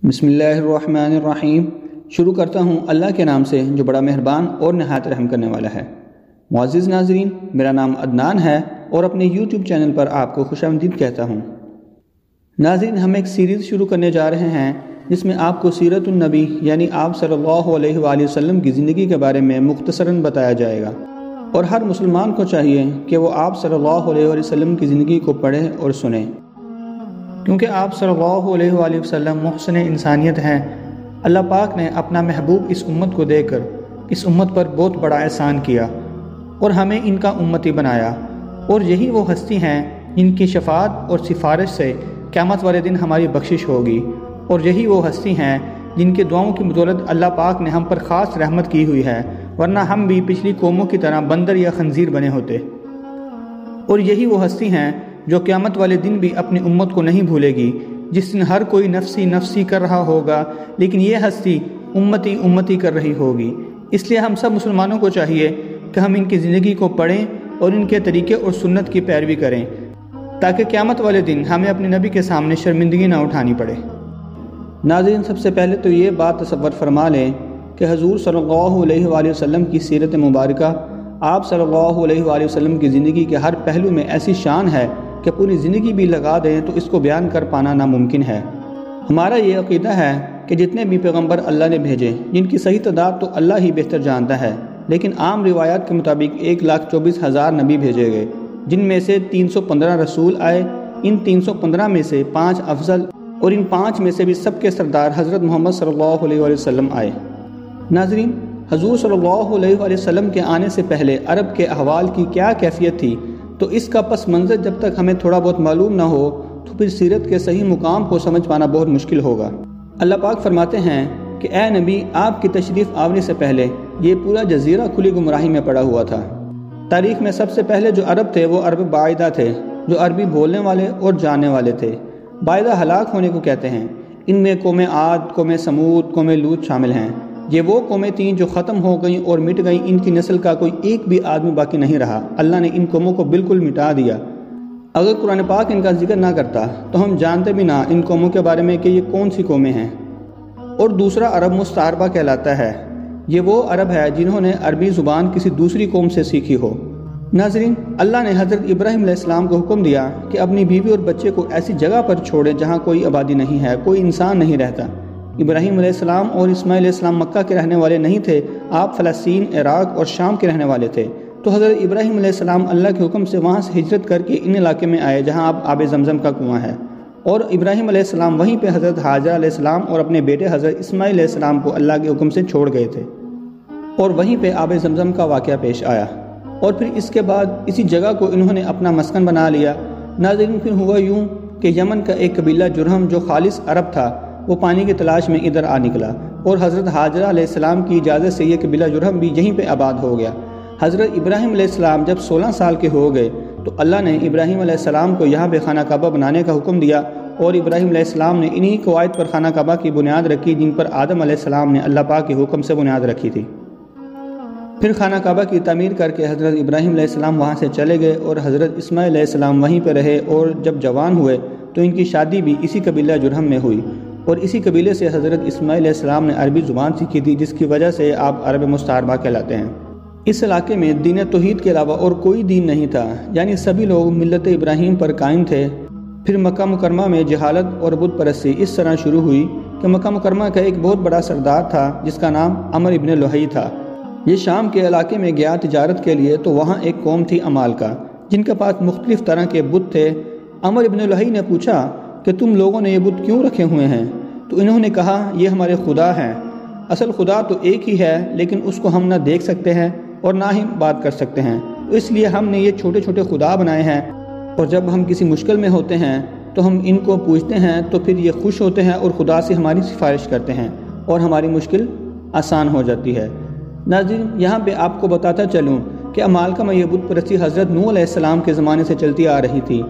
بسم اللہ الرحمن الرحیم۔ شروع کرتا ہوں اللہ کے نام سے جو بڑا مہربان اور نہایت رحم کرنے والا ہے۔ معزز ناظرین، میرا نام عدنان ہے اور اپنے یوٹیوب چینل پر آپ کو خوش آمدید کہتا ہوں۔ ناظرین، ہم ایک سیریز شروع کرنے جا رہے ہیں جس میں آپ کو سیرت النبی یعنی آپ صلی اللہ علیہ وآلہ وسلم کی زندگی کے بارے میں مختصراً بتایا جائے گا، اور ہر مسلمان کو چاہیے کہ وہ آپ صلی اللہ علیہ وآلہ وسلم کی زندگی کو پڑھے اور سنیں، کیونکہ آپ صلی اللہ علیہ وآلہ وسلم محسن انسانیت ہیں۔ اللہ پاک نے اپنا محبوب اس امت کو دے کر اس امت پر بہت بڑا احسان کیا اور ہمیں ان کا امتی بنایا، اور یہی وہ ہستی ہیں جن کی شفاعت اور سفارش سے قیامت والے دن ہماری بخشش ہوگی، اور یہی وہ ہستی ہیں جن کے دعاؤں کی بدولت اللہ پاک نے ہم پر خاص رحمت کی ہوئی ہے، ورنہ ہم بھی پچھلی قوموں کی طرح بندر یا خنزیر بنے ہوتے۔ اور یہی وہ ہستی ہیں جو قیامت والے دن بھی اپنی امت کو نہیں بھولے گی، جس دن ہر کوئی نفسی نفسی کر رہا ہوگا، لیکن یہ ہستی امتی امتی کر رہی ہوگی۔ اس لیے ہم سب مسلمانوں کو چاہیے کہ ہم ان کی زندگی کو پڑھیں اور ان کے طریقے اور سنت کی پیروی کریں، تاکہ قیامت والے دن ہمیں اپنے نبی کے سامنے شرمندگی نہ اٹھانی پڑے۔ ناظرین، سب سے پہلے تو یہ بات تصور فرما لیں کہ حضور صلی اللہ علیہ وآلہ وسلم کی سیرت مبارکہ، آپ صلی اللہ علیہ وآلہ وسلم کی زندگی کے ہر پہلو میں ایسی شان ہے کہ پوری زندگی بھی لگا دیں تو اس کو بیان کر پانا ناممکن ہے۔ ہمارا یہ عقیدہ ہے کہ جتنے بھی پیغمبر اللہ نے بھیجے، جن کی صحیح تعداد تو اللہ ہی بہتر جانتا ہے، لیکن عام روایات کے مطابق 1,24,000 نبی بھیجے گئے، جن میں سے 315 رسول آئے۔ ان 315 میں سے 5 افضل اور ان 5 میں سے بھی سب کے سردار حضرت محمد صلی اللہ علیہ وآلہ وسلم آئے۔ ناظرین، حضور صلی اللہ علیہ وآلہ وسلم کے آنے سے پہلے عرب کے احوال کی کیا کیفیت تھی، تو اس کا پس منظر جب تک ہمیں تھوڑا بہت معلوم نہ ہو تو پھر سیرت کے صحیح مقام کو سمجھ پانا بہت مشکل ہوگا۔ اللہ پاک فرماتے ہیں کہ اے نبی، آپ کی تشریف آنے سے پہلے یہ پورا جزیرہ کھلی گمراہی میں پڑا ہوا تھا۔ تاریخ میں سب سے پہلے جو عرب تھے وہ عرب باعدہ تھے، جو عربی بولنے والے اور جاننے والے تھے۔ باعدہ ہلاک ہونے کو کہتے ہیں۔ ان میں قوم عاد، قوم سمود، قوم لوط شامل ہیں۔ یہ وہ قومیں تھیں جو ختم ہو گئیں اور مٹ گئیں، ان کی نسل کا کوئی ایک بھی آدمی باقی نہیں رہا۔ اللہ نے ان قوموں کو بالکل مٹا دیا۔ اگر قرآن پاک ان کا ذکر نہ کرتا تو ہم جانتے بھی نہ ان قوموں کے بارے میں کہ یہ کون سی قومیں ہیں۔ اور دوسرا عرب مستعربہ کہلاتا ہے۔ یہ وہ عرب ہے جنہوں نے عربی زبان کسی دوسری قوم سے سیکھی ہو۔ ناظرین، اللہ نے حضرت ابراہیم علیہ السلام کو حکم دیا کہ اپنی بیوی اور بچے کو ایسی جگہ پر چھوڑیں جہاں کوئی آبادی نہیں ہے، کوئی انسان نہیں رہتا۔ ابراہیم علیہ السلام اور اسماعیل علیہ السلام مکہ کے رہنے والے نہیں تھے، آپ فلسطین، عراق اور شام کے رہنے والے تھے۔ تو حضرت ابراہیم علیہ السلام اللہ کے حکم سے وہاں سے ہجرت کر کے ان علاقے میں آئے جہاں اب آب زمزم کا کنواں ہے، اور ابراہیم علیہ السلام وہیں پہ حضرت حاجرہ علیہ السلام اور اپنے بیٹے حضرت اسماعیل علیہ السلام کو اللہ کے حکم سے چھوڑ گئے تھے، اور وہیں پہ آب زمزم کا واقعہ پیش آیا، اور پھر اس کے بعد اسی جگہ کو انہوں نے اپنا مسکن بنا لیا۔ ناظرین، پھر ہوا یوں کہ یمن کا ایک قبیلہ جرہم جو خالص عرب تھا، وہ پانی کی تلاش میں ادھر آ نکلا، اور حضرت حاجرہ علیہ السلام کی اجازت سے یہ قبیلہ جرہم بھی یہیں پہ آباد ہو گیا۔ حضرت ابراہیم علیہ السلام جب 16 سال کے ہو گئے تو اللہ نے ابراہیم علیہ السلام کو یہاں پہ خانہ کعبہ بنانے کا حکم دیا، اور ابراہیم علیہ السلام نے انہی قواعد پر خانہ کعبہ کی بنیاد رکھی جن پر آدم علیہ السلام نے اللہ پاک کے حکم سے بنیاد رکھی تھی۔ پھر خانہ کعبہ کی تعمیر کر کے حضرت ابراہیم علیہ السلام وہاں سے چلے گئے، اور حضرت اسماعیل علیہ السلام وہیں پہ رہے، اور جب جوان ہوئے تو ان کی شادی بھی اسی قبیلہ جرہم میں ہوئی، اور اسی قبیلے سے حضرت اسماعیل علیہ السلام نے عربی زبان سیکھی تھی، جس کی وجہ سے آپ عرب مستعربہ کہلاتے ہیں۔ اس علاقے میں دین توحید کے علاوہ اور کوئی دین نہیں تھا، یعنی سبھی لوگ ملت ابراہیم پر قائم تھے۔ پھر مکہ مکرمہ میں جہالت اور بت پرستی اس طرح شروع ہوئی کہ مکہ مکرمہ کا ایک بہت بڑا سردار تھا جس کا نام عمر ابن لحی تھا۔ یہ شام کے علاقے میں گیا تجارت کے لیے، تو وہاں ایک قوم تھی عمالقہ، جن کے پاس مختلف طرح کے بت تھے۔ عمر ابن لحی نے پوچھا کہ تم لوگوں نے یہ بت کیوں رکھے ہوئے ہیں؟ تو انہوں نے کہا یہ ہمارے خدا ہیں۔ اصل خدا تو ایک ہی ہے، لیکن اس کو ہم نہ دیکھ سکتے ہیں اور نہ ہی بات کر سکتے ہیں، تو اس لیے ہم نے یہ چھوٹے چھوٹے خدا بنائے ہیں، اور جب ہم کسی مشکل میں ہوتے ہیں تو ہم ان کو پوچھتے ہیں، تو پھر یہ خوش ہوتے ہیں اور خدا سے ہماری سفارش کرتے ہیں، اور ہماری مشکل آسان ہو جاتی ہے۔ ناظرین، یہاں پہ آپ کو بتاتا چلوں کہ عمالقہ میں یہ بت پرستی حضرت نوح علیہ السلام کے زمانے سے چلتی آ رہی تھی،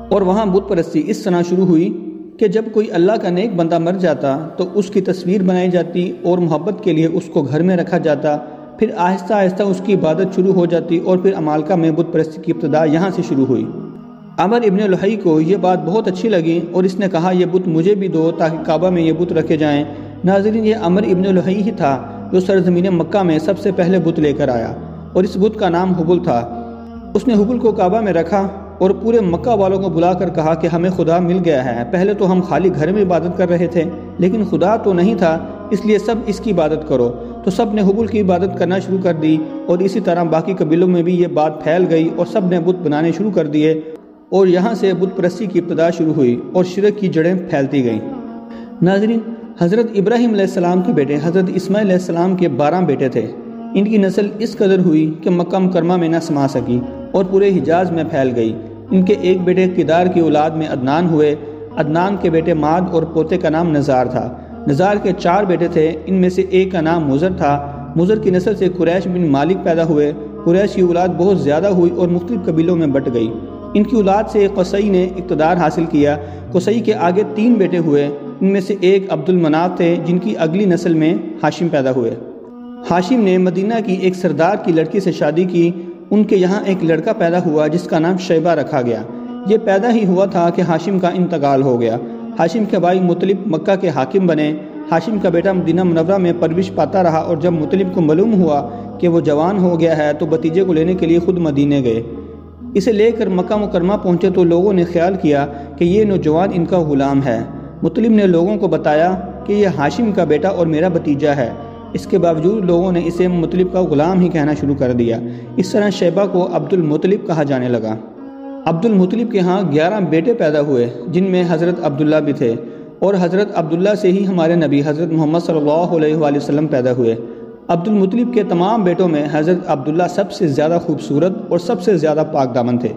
اور وہاں بت پرستی اس طرح شروع ہوئی کہ جب کوئی اللہ کا نیک بندہ مر جاتا تو اس کی تصویر بنائی جاتی، اور محبت کے لیے اس کو گھر میں رکھا جاتا۔ پھر آہستہ آہستہ اس کی عبادت شروع ہو جاتی، اور پھر عمالقہ میں بت پرستی کی ابتدا یہاں سے شروع ہوئی۔ عمر ابن لحی کو یہ بات بہت اچھی لگی اور اس نے کہا یہ بت مجھے بھی دو تاکہ کعبہ میں یہ بت رکھے جائیں۔ ناظرین، یہ عمر ابن لحی ہی تھا جو سرزمین مکہ میں سب سے پہلے بت لے کر آیا اور اس بت کا نام حبل تھا۔ اس نے حبل کو کعبہ میں رکھا اور پورے مکہ والوں کو بلا کر کہا کہ ہمیں خدا مل گیا ہے۔ پہلے تو ہم خالی گھر میں عبادت کر رہے تھے لیکن خدا تو نہیں تھا، اس لیے سب اس کی عبادت کرو۔ تو سب نے حبل کی عبادت کرنا شروع کر دی اور اسی طرح باقی قبیلوں میں بھی یہ بات پھیل گئی اور سب نے بت بنانے شروع کر دیے اور یہاں سے بت پرستی کی ابتدا شروع ہوئی اور شرک کی جڑیں پھیلتی گئیں۔ ناظرین، حضرت ابراہیم علیہ السلام کے بیٹے حضرت اسماعیل علیہ السلام کے 12 بیٹے تھے۔ ان کی نسل اس قدر ہوئی کہ مکہ مکرمہ میں نہ سما سکی اور پورے حجاز میں پھیل گئی۔ ان کے ایک بیٹے کدار کی اولاد میں عدنان ہوئے، عدنان کے بیٹے ماد اور پوتے کا نام نزار تھا۔ نزار کے 4 بیٹے تھے، ان میں سے ایک کا نام مزر تھا۔ مزر کی نسل سے قریش بن مالک پیدا ہوئے۔ قریش کی اولاد بہت زیادہ ہوئی اور مختلف قبیلوں میں بٹ گئی۔ ان کی اولاد سے قصی نے اقتدار حاصل کیا۔ قصی کے آگے 3 بیٹے ہوئے، ان میں سے ایک عبد المناف تھے جن کی اگلی نسل میں ہاشم پیدا ہوئے۔ ہاشم نے مدینہ کی ایک سردار کی لڑکی سے شادی کی۔ ان کے یہاں ایک لڑکا پیدا ہوا جس کا نام شیبہ رکھا گیا۔ یہ پیدا ہی ہوا تھا کہ ہاشم کا انتقال ہو گیا۔ ہاشم کے بھائی مطلب مکہ کے حاکم بنے۔ ہاشم کا بیٹا مدینہ منورہ میں پرورش پاتا رہا اور جب مطلب کو معلوم ہوا کہ وہ جوان ہو گیا ہے تو بھتیجے کو لینے کے لیے خود مدینے گئے۔ اسے لے کر مکہ مکرمہ پہنچے تو لوگوں نے خیال کیا کہ یہ نوجوان ان کا غلام ہے۔ مطلب نے لوگوں کو بتایا کہ یہ ہاشم کا بیٹا اور میرا بھتیجا ہے۔ اس کے باوجود لوگوں نے اسے مطلب کا غلام ہی کہنا شروع کر دیا۔ اس طرح شیبہ کو عبد المطلب کہا جانے لگا۔ عبد المطلب کے ہاں 11 بیٹے پیدا ہوئے جن میں حضرت عبداللہ بھی تھے اور حضرت عبداللہ سے ہی ہمارے نبی حضرت محمد صلی اللہ علیہ وآلہ وسلم پیدا ہوئے۔ عبد المطلب کے تمام بیٹوں میں حضرت عبداللہ سب سے زیادہ خوبصورت اور سب سے زیادہ پاک دامن تھے۔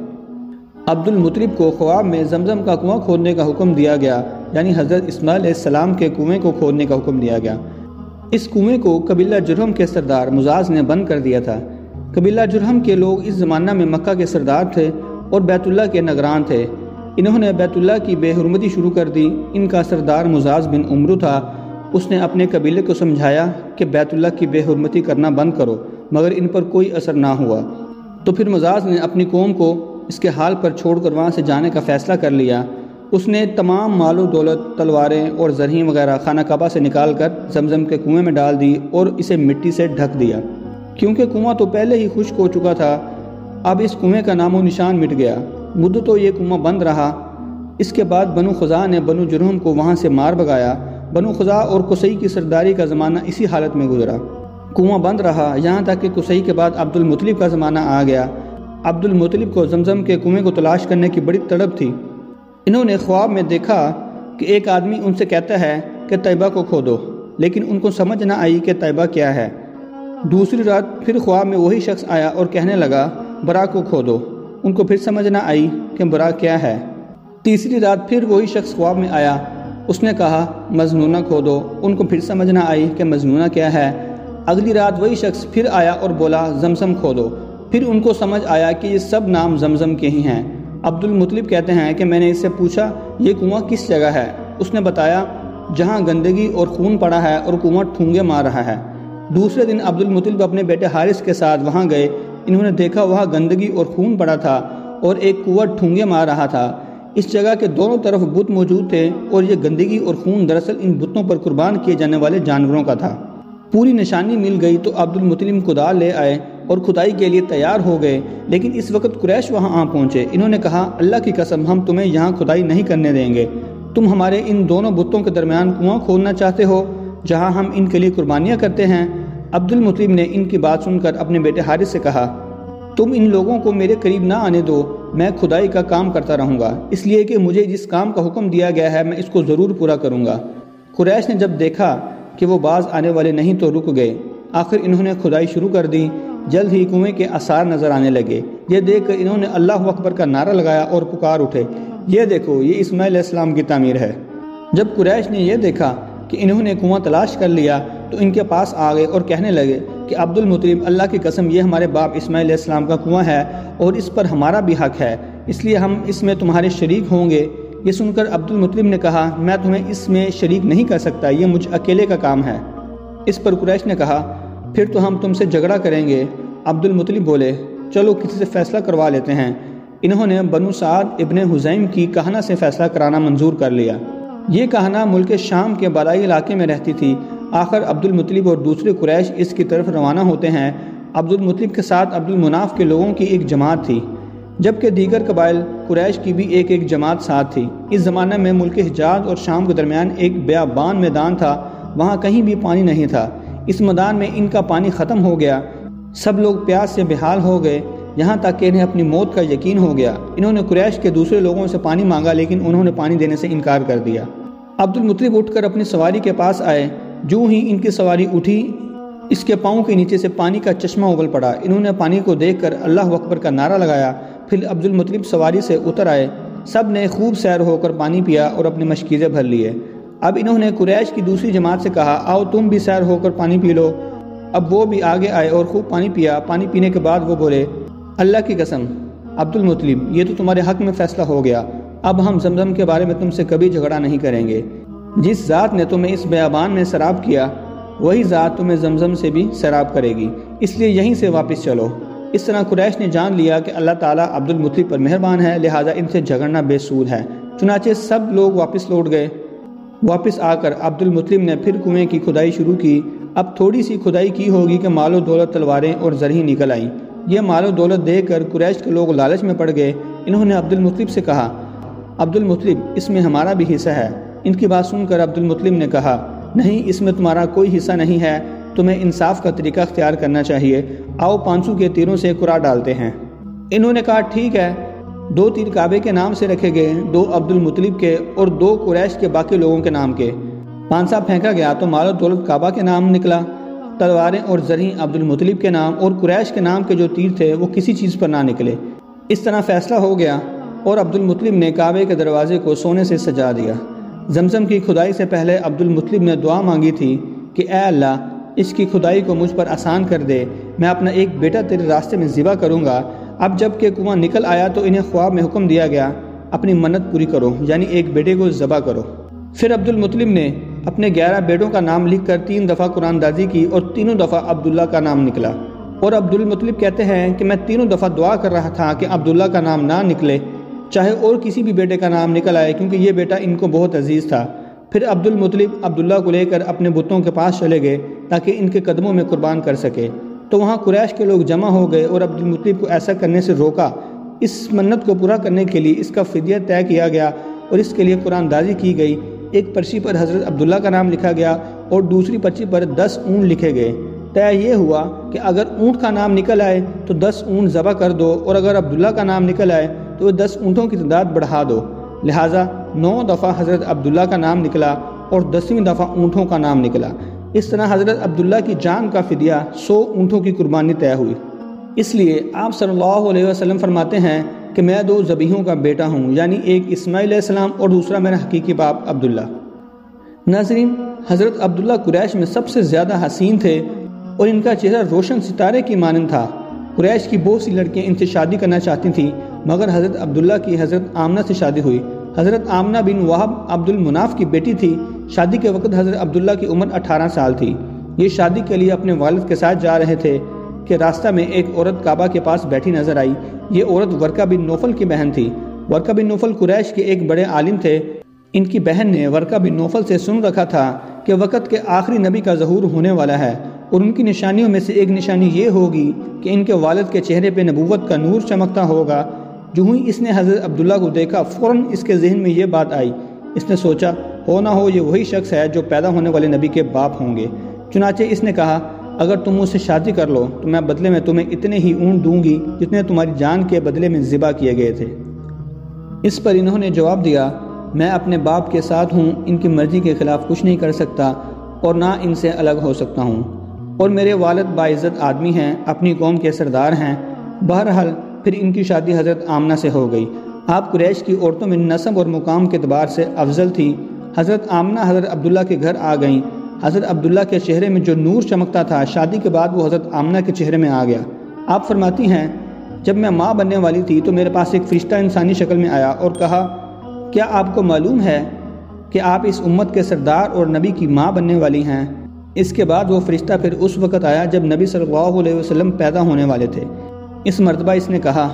عبد المطلب کو خواب میں زمزم کا کنواں کھودنے کا حکم دیا گیا، یعنی حضرت اسماعیل علیہ السلام کے کنویں کو کھودنے کا حکم دیا گیا۔ اس کنویں کو قبیلہ جرہم کے سردار مزاز نے بند کر دیا تھا۔ قبیلہ جرہم کے لوگ اس زمانہ میں مکہ کے سردار تھے اور بیت اللہ کے نگران تھے۔ انہوں نے بیت اللہ کی بے حرمتی شروع کر دی۔ ان کا سردار مزاز بن عمرو تھا۔ اس نے اپنے قبیلے کو سمجھایا کہ بیت اللہ کی بے حرمتی کرنا بند کرو، مگر ان پر کوئی اثر نہ ہوا۔ تو پھر مزاز نے اپنی قوم کو اس کے حال پر چھوڑ کر وہاں سے جانے کا فیصلہ کر لیا۔ اس نے تمام مال و دولت، تلواریں اور زرہیں وغیرہ خانہ کعبہ سے نکال کر زمزم کے کنویں میں ڈال دی اور اسے مٹی سے ڈھک دیا۔ کیونکہ کنواں تو پہلے ہی خشک ہو چکا تھا، اب اس کنویں کا نام و نشان مٹ گیا۔ مدتوں یہ کنواں بند رہا۔ اس کے بعد بنو خزاع نے بنو جرہم کو وہاں سے مار بھگایا۔ بنو خزاع اور قصی کی سرداری کا زمانہ اسی حالت میں گزرا۔ کنواں بند رہا یہاں تک کہ قصی کے بعد عبد المطلب کا زمانہ آ گیا۔ عبد المطلب کو زمزم کے کنویں کو تلاش کرنے کی بڑی تڑپ تھی۔ انہوں نے خواب میں دیکھا کہ ایک آدمی ان سے کہتا ہے کہ طیبہ کو کھودو، لیکن ان کو سمجھ نہ آئی کہ طیبہ کیا ہے۔ دوسری رات پھر خواب میں وہی شخص آیا اور کہنے لگا برا کو کھودو۔ ان کو پھر سمجھ نہ آئی کہ برا کیا ہے۔ تیسری رات پھر وہی شخص خواب میں آیا، اس نے کہا مجنونہ کھودو۔ ان کو پھر سمجھ نہ آئی کہ مجنونہ کیا ہے۔ اگلی رات وہی شخص پھر آیا اور بولا زمزم کھودو۔ پھر ان کو سمجھ آیا کہ یہ سب نام زمزم کے ہی ہیں۔ عبد المطلب کہتے ہیں کہ میں نے اس سے پوچھا یہ کنواں کس جگہ ہے؟ اس نے بتایا جہاں گندگی اور خون پڑا ہے اور کنواں ٹھونگے مار رہا ہے۔ دوسرے دن عبد المطلب اپنے بیٹے حارث کے ساتھ وہاں گئے۔ انہوں نے دیکھا وہاں گندگی اور خون پڑا تھا اور ایک کنواں ٹھونگے مار رہا تھا۔ اس جگہ کے دونوں طرف بت موجود تھے اور یہ گندگی اور خون دراصل ان بتوں پر قربان کیے جانے والے جانوروں کا تھا۔ پوری نشانی مل گئی تو عبد المطلب کدال لے آئے اور کھدائی کے لیے تیار ہو گئے، لیکن اس وقت قریش وہاں آ پہنچے۔ انہوں نے کہا اللہ کی قسم ہم تمہیں یہاں کھدائی نہیں کرنے دیں گے۔ تم ہمارے ان دونوں بتوں کے درمیان کنواں کھودنا چاہتے ہو جہاں ہم ان کے لیے قربانیاں کرتے ہیں؟ عبد المطلب نے ان کی بات سن کر اپنے بیٹے حارث سے کہا تم ان لوگوں کو میرے قریب نہ آنے دو، میں کھدائی کا کام کرتا رہوں گا، اس لیے کہ مجھے جس کام کا حکم دیا گیا ہے میں اس کو ضرور پورا کروں گا۔ قریش نے جب دیکھا کہ وہ باز آنے والے نہیں تو رک گئے۔ آخر انہوں نے کھدائی شروع کر دی۔ جلد ہی کنویں کے آثار نظر آنے لگے۔ یہ دیکھ کر انہوں نے اللہ اکبر کا نعرہ لگایا اور پکار اٹھے یہ دیکھو یہ اسماعیل علیہ السلام کی تعمیر ہے۔ جب قریش نے یہ دیکھا کہ انہوں نے کنواں تلاش کر لیا تو ان کے پاس آ گئے اور کہنے لگے کہ عبد المطلب اللہ کی قسم یہ ہمارے باپ اسماعیل علیہ السلام کا کنواں ہے اور اس پر ہمارا بھی حق ہے، اس لیے ہم اس میں تمہارے شریک ہوں گے۔ یہ سن کر عبد المطلب نے کہا میں تمہیں اس میں شریک نہیں کر سکتا، یہ مجھ اکیلے کا کام ہے۔ اس پر قریش نے کہا پھر تو ہم تم سے جھگڑا کریں گے۔ عبد المطلب بولے چلو کسی سے فیصلہ کروا لیتے ہیں۔ انہوں نے بنو سعد ابن حزیم کی کہنہ سے فیصلہ کرانا منظور کر لیا۔ یہ کہنہ ملک شام کے بالائی علاقے میں رہتی تھی۔ آخر عبد المطلب اور دوسرے قریش اس کی طرف روانہ ہوتے ہیں۔ عبد المطلب کے ساتھ عبد المناف کے لوگوں کی ایک جماعت تھی، جبکہ دیگر قبائل قریش کی بھی ایک جماعت ساتھ تھی۔ اس زمانے میں ملک حجاز اور شام کے درمیان ایک بیابان میدان تھا، وہاں کہیں بھی پانی نہیں تھا۔ اس میدان میں ان کا پانی ختم ہو گیا، سب لوگ پیاس سے بحال ہو گئے، یہاں تک کہ انہیں اپنی موت کا یقین ہو گیا۔ انہوں نے قریش کے دوسرے لوگوں سے پانی مانگا، لیکن انہوں نے پانی دینے سے انکار کر دیا۔ عبد المطلب اٹھ کر اپنی سواری کے پاس آئے، جو ہی ان کی سواری اٹھی اس کے پاؤں کے نیچے سے پانی کا چشمہ اگل پڑا۔ انہوں نے پانی کو دیکھ کر اللہ اکبر کا نعرہ لگایا، پھر عبد المطلب سواری سے اتر آئے۔ سب نے خوب سیر ہو کر پانی پیا اور اپنے مشکیزیں بھر لیے۔ اب انہوں نے قریش کی دوسری جماعت سے کہا، آؤ تم بھی سیر ہو کر پانی پی لو۔ اب وہ بھی آگے آئے اور خوب پانی پیا۔ پانی پینے کے بعد وہ بولے، اللہ کی قسم عبد المطلب، یہ تو تمہارے حق میں فیصلہ ہو گیا، اب ہم زمزم کے بارے میں تم سے کبھی جھگڑا نہیں کریں گے۔ جس ذات نے تمہیں اس بیابان میں سیراب کیا، وہی ذات تمہیں زمزم سے بھی سیراب کرے گی، اس لیے یہیں سے واپس چلو۔ اس طرح قریش نے جان لیا کہ اللہ تعالیٰ عبد المطلب پر مہربان ہے، لہٰذا ان سے جھگڑنا بے سود ہے۔ چنانچہ سب لوگ واپس لوٹ گئے۔ واپس آ کر عبد المطلب نے پھر کنویں کی کھدائی شروع کی۔ اب تھوڑی سی کھدائی کی ہوگی کہ مال و دولت، تلواریں اور زرہیں نکل آئیں۔ یہ مال و دولت دے کر قریش کے لوگ لالچ میں پڑ گئے۔ انہوں نے عبد المطلب سے کہا، عبد المطلب، اس میں ہمارا بھی حصہ ہے۔ ان کی بات سن کر عبد المطلب نے کہا، نہیں، اس میں تمہارا کوئی حصہ نہیں ہے، تمہیں انصاف کا طریقہ اختیار کرنا چاہیے۔ آؤ 500 کے تیروں سے قرعہ ڈالتے ہیں۔ انہوں نے کہا، ٹھیک ہے۔ 2 تیر کعبے کے نام سے رکھے گئے، 2 عبد المطلب کے اور 2 قریش کے باقی لوگوں کے نام کے۔ پانسا پھینکا گیا تو مال و دولت کعبہ کے نام نکلا، تلواریں اور زرہیں عبد المطلب کے نام، اور قریش کے نام کے جو تیر تھے وہ کسی چیز پر نہ نکلے۔ اس طرح فیصلہ ہو گیا اور عبد المطلب نے کعبے کے دروازے کو سونے سے سجا دیا۔ زمزم کی کھدائی سے پہلے عبد المطلب نے دعا مانگی تھی کہ اے اللہ، اس کی کھدائی کو مجھ پر آسان کر دے، میں اپنا ایک بیٹا تیرے راستے میں ذبح کروں گا۔ اب جب کہ کنواں نکل آیا تو انہیں خواب میں حکم دیا گیا، اپنی منت پوری کرو، یعنی ایک بیٹے کو ذبح کرو۔ پھر عبد المطلب نے اپنے 11 بیٹوں کا نام لکھ کر 3 دفعہ قرآن دازی کی اور تینوں دفعہ عبداللہ کا نام نکلا۔ اور عبد المطلب کہتے ہیں کہ میں تینوں دفعہ دعا کر رہا تھا کہ عبداللہ کا نام نہ نکلے، چاہے اور کسی بھی بیٹے کا نام نکل آئے، کیونکہ یہ بیٹا ان کو بہت عزیز تھا۔ پھر عبد المطلب عبداللہ کو لے کر اپنے بتوں کے پاس چلے گئے تاکہ ان کے قدموں میں قربان کر سکے۔ تو وہاں قریش کے لوگ جمع ہو گئے اور عبد المطلب کو ایسا کرنے سے روکا۔ اس منت کو پورا کرنے کے لیے اس کا فدیہ طے کیا گیا اور اس کے لیے قرآن دازی کی گئی۔ ایک پرچی پر حضرت عبداللہ کا نام لکھا گیا اور دوسری پرچی پر 10 اونٹ لکھے گئے۔ طے یہ ہوا کہ اگر اونٹ کا نام نکل آئے تو 10 اونٹ ذبح کر دو، اور اگر عبداللہ کا نام نکل آئے تو 10 اونٹوں کی تعداد بڑھا دو۔ لہٰذا 9 دفعہ حضرت عبداللہ کا نام نکلا اور 10ویں دفعہ اونٹوں کا نام نکلا۔ اس طرح حضرت عبداللہ کی جان کا فدیہ 100 اونٹوں کی قربانی طے ہوئی۔ اس لیے آپ صلی اللہ علیہ وسلم فرماتے ہیں کہ میں 2 ذبیحوں کا بیٹا ہوں، یعنی ایک اسماعیل علیہ السلام اور دوسرا میرا حقیقی باپ عبداللہ۔ ناظرین، حضرت عبداللہ قریش میں سب سے زیادہ حسین تھے اور ان کا چہرہ روشن ستارے کی مانند تھا۔ قریش کی بہت سی لڑکیاں ان سے شادی کرنا چاہتی تھیں، مگر حضرت عبداللہ کی حضرت آمنہ سے شادی ہوئی۔ حضرت آمنہ بن وہب عبد المناف کی بیٹی تھی۔ شادی کے وقت حضرت عبداللہ کی عمر 18 سال تھی۔ یہ شادی کے لیے اپنے والد کے ساتھ جا رہے تھے کہ راستہ میں ایک عورت کعبہ کے پاس بیٹھی نظر آئی۔ یہ عورت ورقہ بن نوفل کی بہن تھی۔ ورقہ بن نوفل قریش کے ایک بڑے عالم تھے۔ ان کی بہن نے ورقہ بن نوفل سے سن رکھا تھا کہ وقت کے آخری نبی کا ظہور ہونے والا ہے، اور ان کی نشانیوں میں سے ایک نشانی یہ ہوگی کہ ان کے والد کے چہرے پہ نبوت کا نور چمکتا ہوگا۔ جو ہی اس نے حضرت عبداللہ کو دیکھا، فوراً اس کے ذہن میں یہ بات آئی۔ اس نے سوچا، ہو نہ ہو یہ وہی شخص ہے جو پیدا ہونے والے نبی کے باپ ہوں گے۔ چنانچہ اس نے کہا، اگر تم مجھ سے شادی کر لو تو میں بدلے میں تمہیں اتنے ہی اونٹ دوں گی جتنے تمہاری جان کے بدلے میں ذبح کیے گئے تھے۔ اس پر انہوں نے جواب دیا، میں اپنے باپ کے ساتھ ہوں، ان کی مرضی کے خلاف کچھ نہیں کر سکتا اور نہ ان سے الگ ہو سکتا ہوں، اور میرے والد باعزت آدمی ہیں، اپنی قوم کے سردار ہیں۔ بہرحال پھر ان کی شادی حضرت آمنہ سے ہو گئی۔ آپ قریش کی عورتوں میں نسب اور مقام کے اعتبار سے افضل تھی۔ حضرت آمنہ حضرت عبداللہ کے گھر آ گئیں۔ حضرت عبداللہ کے چہرے میں جو نور چمکتا تھا، شادی کے بعد وہ حضرت آمنہ کے چہرے میں آ گیا۔ آپ فرماتی ہیں، جب میں ماں بننے والی تھی تو میرے پاس ایک فرشتہ انسانی شکل میں آیا اور کہا، کیا آپ کو معلوم ہے کہ آپ اس امت کے سردار اور نبی کی ماں بننے والی ہیں؟ اس کے بعد وہ فرشتہ پھر اس وقت آیا جب نبی صلی اللہ علیہ وسلم پیدا ہونے والے تھے۔ اس مرتبہ اس نے کہا،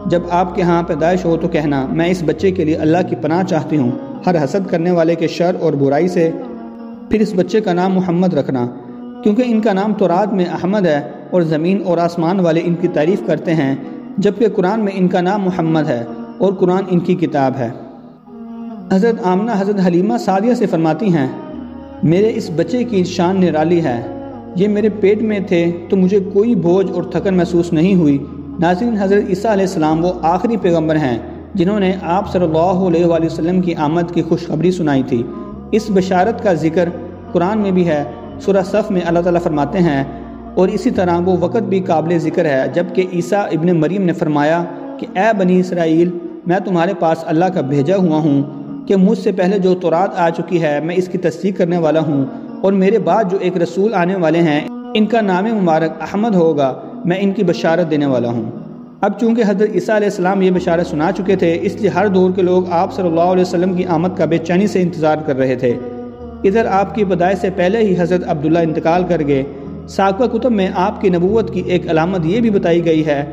جب آپ کے ہاں پیدائش ہو تو کہنا میں اس بچے کے لیے اللہ کی پناہ چاہتی ہوں ہر حسد کرنے والے کے شر اور برائی سے۔ پھر اس بچے کا نام محمد رکھنا، کیونکہ ان کا نام تورات میں احمد ہے اور زمین اور آسمان والے ان کی تعریف کرتے ہیں، جبکہ قرآن میں ان کا نام محمد ہے اور قرآن ان کی کتاب ہے۔ حضرت آمنہ حضرت حلیمہ سعدیہ سے فرماتی ہیں، میرے اس بچے کی شان نرالی ہے، یہ میرے پیٹ میں تھے تو مجھے کوئی بوجھ اور تھکن محسوس نہیں ہوئی۔ ناظرین، حضرت عیسیٰ علیہ السلام وہ آخری پیغمبر ہیں جنہوں نے آپ صلی اللہ علیہ وآلہ وسلم کی آمد کی خوشخبری سنائی تھی۔ اس بشارت کا ذکر قرآن میں بھی ہے۔ سورہ صف میں اللہ تعالیٰ فرماتے ہیں، اور اسی طرح وہ وقت بھی قابل ذکر ہے جبکہ عیسیٰ ابن مریم نے فرمایا کہ اے بنی اسرائیل، میں تمہارے پاس اللہ کا بھیجا ہوا ہوں کہ مجھ سے پہلے جو تورات آ چکی ہے میں اس کی تصدیق کرنے والا ہوں، اور میرے بعد جو ایک رسول آنے والے ہیں ان کا نام مبارک احمد ہوگا، میں ان کی بشارت دینے والا ہوں۔ اب چونکہ حضرت عیسیٰ علیہ السلام یہ بشارت سنا چکے تھے، اس لیے ہر دور کے لوگ آپ صلی اللہ علیہ وسلم کی آمد کا بے چینی سے انتظار کر رہے تھے۔ ادھر آپ کی پیدائش سے پہلے ہی حضرت عبداللہ انتقال کر گئے۔ سابقہ کتب میں آپ کی نبوت کی ایک علامت یہ بھی بتائی گئی ہے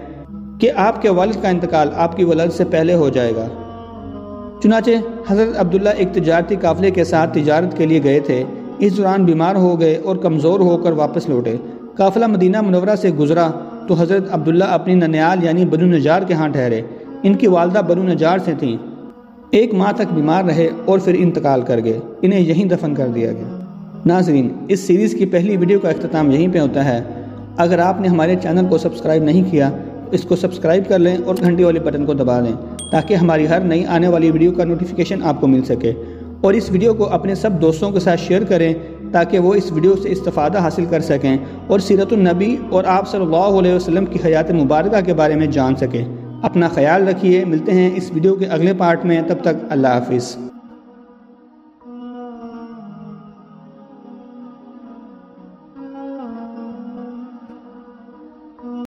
کہ آپ کے والد کا انتقال آپ کی ولادت سے پہلے ہو جائے گا۔ چنانچہ حضرت عبداللہ ایک تجارتی قافلے کے ساتھ تجارت کے لیے گئے تھے، اس دوران بیمار ہو گئے اور کمزور ہو کر واپس لوٹے۔ قافلہ مدینہ منورہ سے گزرا تو حضرت عبداللہ اپنی ننیال یعنی بنو نجار کے ہاں ٹھہرے۔ ان کی والدہ بنو نجار سے تھیں، 1 ماہ تک بیمار رہے اور پھر انتقال کر گئے، انہیں یہیں دفن کر دیا گیا۔ ناظرین، اس سیریز کی پہلی ویڈیو کا اختتام یہیں پہ ہوتا ہے۔ اگر آپ نے ہمارے چینل کو سبسکرائب نہیں کیا تو اس کو سبسکرائب کر لیں اور گھنٹی والے بٹن کو دبا دیں تاکہ ہماری ہر نئی آنے والی ویڈیو کا نوٹیفیکیشن آپ کو مل سکے، اور اس ویڈیو کو اپنے سب دوستوں کے ساتھ شیئر کریں تاکہ وہ اس ویڈیو سے استفادہ حاصل کر سکیں اور سیرت النبی اور آپ صلی اللہ علیہ وسلم کی حیات مبارکہ کے بارے میں جان سکیں۔ اپنا خیال رکھیے، ملتے ہیں اس ویڈیو کے اگلے پارٹ میں، تب تک اللہ حافظ۔